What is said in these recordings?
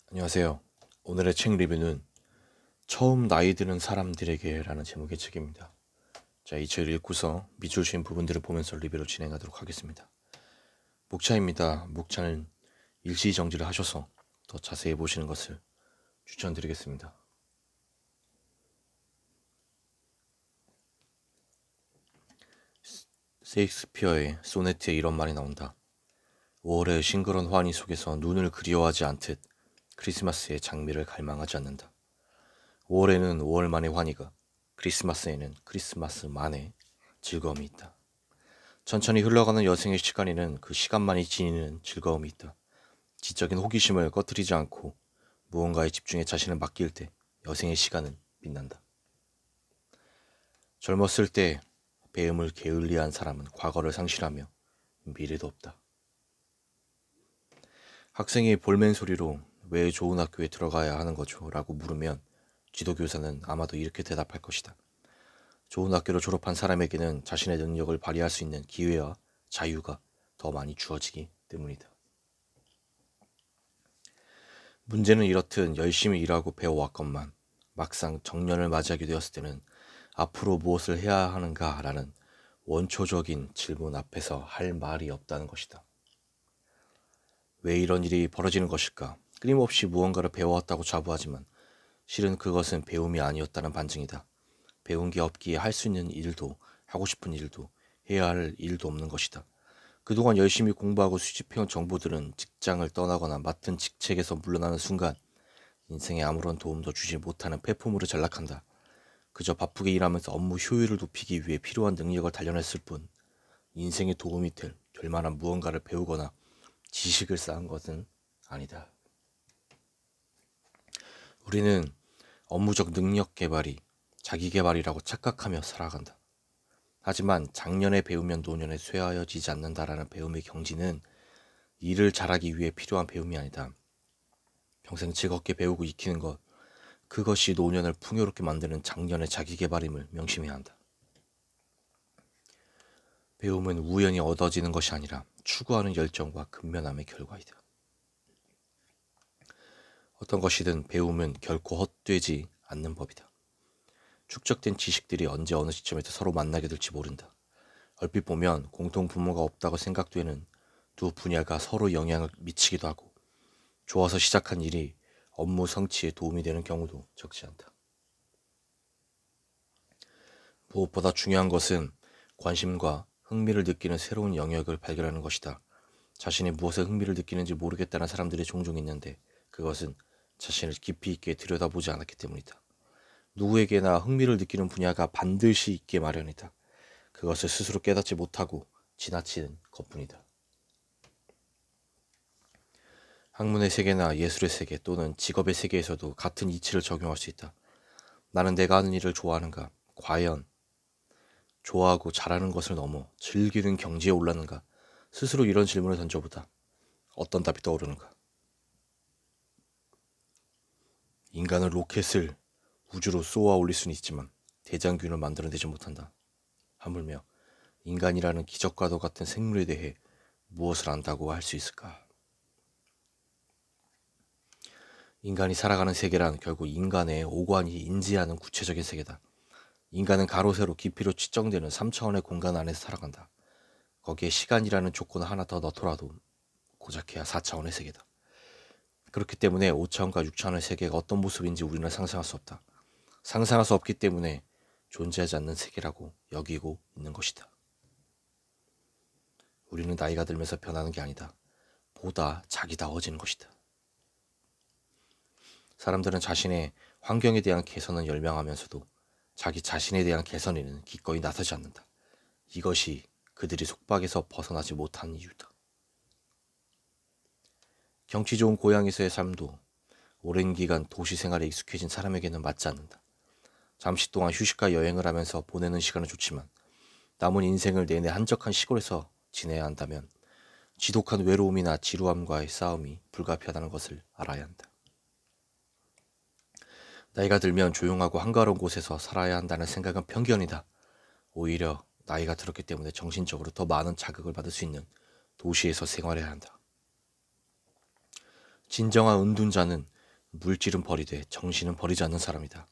안녕하세요. 오늘의 책 리뷰는 처음 나이 드는 사람들에게 라는 제목의 책입니다. 자, 이 책을 읽고서 밑줄 친 부분들을 보면서 리뷰를 진행하도록 하겠습니다. 목차입니다. 목차는 일시정지를 하셔서 더 자세히 보시는 것을 추천드리겠습니다. 세익스피어의 소네트에 이런 말이 나온다. 5월의 싱그러운 환희 속에서 눈을 그리워하지 않듯 크리스마스의 장미를 갈망하지 않는다. 5월에는 5월만의 환희가, 크리스마스에는 크리스마스만의 즐거움이 있다. 천천히 흘러가는 여생의 시간에는 그 시간만이 지니는 즐거움이 있다. 지적인 호기심을 꺼뜨리지 않고 무언가에 집중해 자신을 맡길 때 여생의 시간은 빛난다. 젊었을 때 배움을 게을리한 사람은 과거를 상실하며 미래도 없다. 학생이 볼멘 소리로 왜 좋은 학교에 들어가야 하는 거죠? 라고 물으면 지도교사는 아마도 이렇게 대답할 것이다. 좋은 학교를 졸업한 사람에게는 자신의 능력을 발휘할 수 있는 기회와 자유가 더 많이 주어지기 때문이다. 문제는 이렇듯 열심히 일하고 배워왔건만 막상 정년을 맞이하게 되었을 때는 앞으로 무엇을 해야 하는가 라는 원초적인 질문 앞에서 할 말이 없다는 것이다. 왜 이런 일이 벌어지는 것일까? 끊임없이 무언가를 배워왔다고 자부하지만 실은 그것은 배움이 아니었다는 반증이다. 배운 게 없기에 할 수 있는 일도 하고 싶은 일도 해야 할 일도 없는 것이다. 그동안 열심히 공부하고 수집해온 정보들은 직장을 떠나거나 맡은 직책에서 물러나는 순간 인생에 아무런 도움도 주지 못하는 폐품으로 전락한다. 그저 바쁘게 일하면서 업무 효율을 높이기 위해 필요한 능력을 단련했을 뿐 인생에 도움이 될 만한 무언가를 배우거나 지식을 쌓은 것은 아니다. 우리는 업무적 능력 개발이 자기 개발이라고 착각하며 살아간다. 하지만 작년에 배우면 노년에 쇠하여지지 않는다라는 배움의 경지는 일을 잘하기 위해 필요한 배움이 아니다. 평생 즐겁게 배우고 익히는 것, 그것이 노년을 풍요롭게 만드는 작년의 자기 개발임을 명심해야 한다. 배움은 우연히 얻어지는 것이 아니라 추구하는 열정과 근면함의 결과이다. 어떤 것이든 배움은 결코 헛되지 않는 법이다. 축적된 지식들이 언제 어느 시점에서 서로 만나게 될지 모른다. 얼핏 보면 공통 분모가 없다고 생각되는 두 분야가 서로 영향을 미치기도 하고 좋아서 시작한 일이 업무 성취에 도움이 되는 경우도 적지 않다. 무엇보다 중요한 것은 관심과 흥미를 느끼는 새로운 영역을 발견하는 것이다. 자신이 무엇에 흥미를 느끼는지 모르겠다는 사람들이 종종 있는데 그것은 자신을 깊이 있게 들여다보지 않았기 때문이다. 누구에게나 흥미를 느끼는 분야가 반드시 있게 마련이다. 그것을 스스로 깨닫지 못하고 지나치는 것뿐이다. 학문의 세계나 예술의 세계 또는 직업의 세계에서도 같은 이치를 적용할 수 있다. 나는 내가 하는 일을 좋아하는가? 과연 좋아하고 잘하는 것을 넘어 즐기는 경지에 올랐는가? 스스로 이런 질문을 던져보다 어떤 답이 떠오르는가? 인간은 로켓을 우주로 쏘아 올릴 수는 있지만 대장균을 만들어내지 못한다. 하물며 인간이라는 기적과도 같은 생물에 대해 무엇을 안다고 할 수 있을까? 인간이 살아가는 세계란 결국 인간의 오관이 인지하는 구체적인 세계다. 인간은 가로 세로 깊이로 측정되는 3차원의 공간 안에서 살아간다. 거기에 시간이라는 조건을 하나 더 넣더라도 고작해야 4차원의 세계다. 그렇기 때문에 5차원과 6차원의 세계가 어떤 모습인지 우리는 상상할 수 없다. 상상할 수 없기 때문에 존재하지 않는 세계라고 여기고 있는 것이다. 우리는 나이가 들면서 변하는 게 아니다. 보다 자기다워지는 것이다. 사람들은 자신의 환경에 대한 개선은 열망하면서도 자기 자신에 대한 개선에는 기꺼이 나서지 않는다. 이것이 그들이 속박에서 벗어나지 못한 이유다. 경치 좋은 고향에서의 삶도 오랜 기간 도시 생활에 익숙해진 사람에게는 맞지 않는다. 잠시 동안 휴식과 여행을 하면서 보내는 시간은 좋지만 남은 인생을 내내 한적한 시골에서 지내야 한다면 지독한 외로움이나 지루함과의 싸움이 불가피하다는 것을 알아야 한다. 나이가 들면 조용하고 한가로운 곳에서 살아야 한다는 생각은 편견이다. 오히려 나이가 들었기 때문에 정신적으로 더 많은 자극을 받을 수 있는 도시에서 생활해야 한다. 진정한 은둔자는 물질은 버리되 정신은 버리지 않는 사람이다.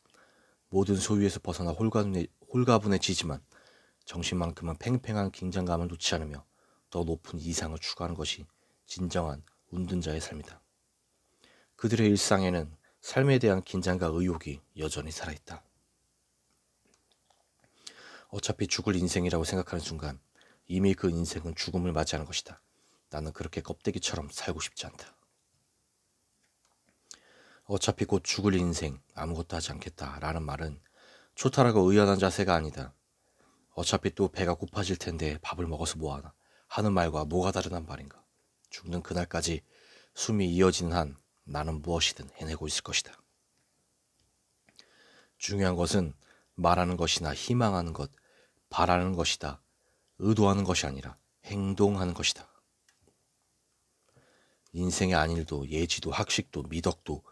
모든 소유에서 벗어나 홀가분해지지만 정신만큼은 팽팽한 긴장감을 놓지 않으며 더 높은 이상을 추구하는 것이 진정한 운둔자의 삶이다. 그들의 일상에는 삶에 대한 긴장과 의욕이 여전히 살아있다. 어차피 죽을 인생이라고 생각하는 순간 이미 그 인생은 죽음을 맞이하는 것이다. 나는 그렇게 껍데기처럼 살고 싶지 않다. 어차피 곧 죽을 인생, 아무것도 하지 않겠다 라는 말은 초탈하고 의연한 자세가 아니다. 어차피 또 배가 고파질 텐데 밥을 먹어서 뭐하나 하는 말과 뭐가 다르단 말인가. 죽는 그날까지 숨이 이어지는 한 나는 무엇이든 해내고 있을 것이다. 중요한 것은 말하는 것이나 희망하는 것, 바라는 것이다. 의도하는 것이 아니라 행동하는 것이다. 인생의 안일도 예지도 학식도 미덕도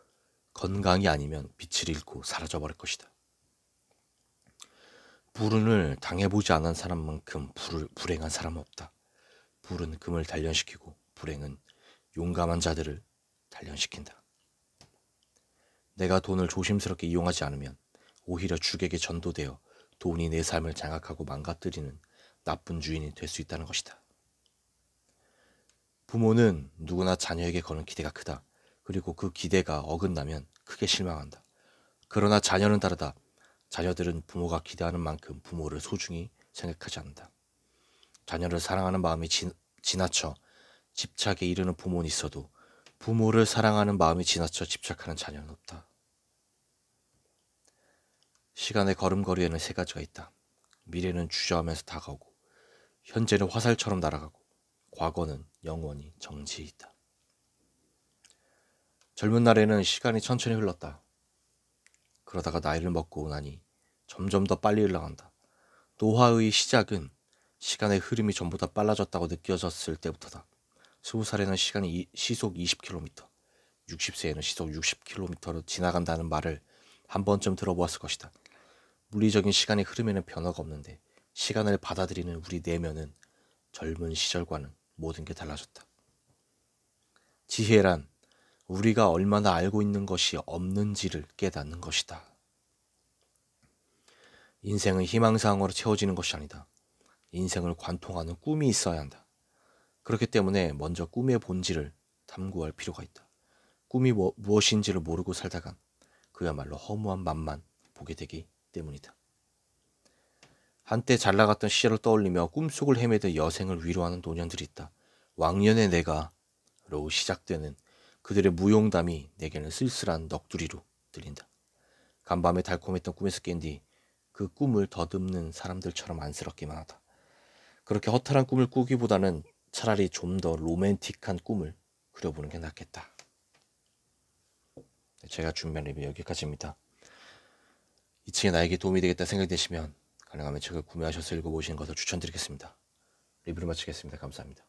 건강이 아니면 빛을 잃고 사라져버릴 것이다. 불운을 당해보지 않은 사람만큼 불행한 사람은 없다. 불은 금을 단련시키고 불행은 용감한 자들을 단련시킨다. 내가 돈을 조심스럽게 이용하지 않으면 오히려 죽에게 전도되어 돈이 내 삶을 장악하고 망가뜨리는 나쁜 주인이 될 수 있다는 것이다. 부모는 누구나 자녀에게 거는 기대가 크다. 그리고 그 기대가 어긋나면 크게 실망한다. 그러나 자녀는 다르다. 자녀들은 부모가 기대하는 만큼 부모를 소중히 생각하지 않는다. 자녀를 사랑하는 마음이 지나쳐 집착에 이르는 부모는 있어도 부모를 사랑하는 마음이 지나쳐 집착하는 자녀는 없다. 시간의 걸음걸이에는 세 가지가 있다. 미래는 주저하면서 다가오고, 현재는 화살처럼 날아가고, 과거는 영원히 정지해 있다. 젊은 날에는 시간이 천천히 흘렀다. 그러다가 나이를 먹고 나니 점점 더 빨리 흘러간다. 노화의 시작은 시간의 흐름이 전보다 빨라졌다고 느껴졌을 때부터다. 20살에는 시간이 시속 20km, 60세에는 시속 60km로 지나간다는 말을 한 번쯤 들어보았을 것이다. 물리적인 시간의 흐름에는 변화가 없는데 시간을 받아들이는 우리 내면은 젊은 시절과는 모든 게 달라졌다. 지혜란 우리가 얼마나 알고 있는 것이 없는지를 깨닫는 것이다. 인생은 희망사항으로 채워지는 것이 아니다. 인생을 관통하는 꿈이 있어야 한다. 그렇기 때문에 먼저 꿈의 본질을 탐구할 필요가 있다. 꿈이 무엇인지를 모르고 살다간 그야말로 허무한 맛만 보게 되기 때문이다. 한때 잘나갔던 시절을 떠올리며 꿈속을 헤매던 여생을 위로하는 노년들이 있다. 왕년의 내가로 시작되는 그들의 무용담이 내게는 쓸쓸한 넋두리로 들린다. 간밤에 달콤했던 꿈에서 깬 뒤 그 꿈을 더듬는 사람들처럼 안쓰럽기만 하다. 그렇게 허탈한 꿈을 꾸기보다는 차라리 좀 더 로맨틱한 꿈을 그려보는 게 낫겠다. 제가 준비한 리뷰 여기까지입니다. 이 책이 나에게 도움이 되겠다 생각되시면 가능하면 책을 구매하셔서 읽어보시는 것을 추천드리겠습니다. 리뷰를 마치겠습니다. 감사합니다.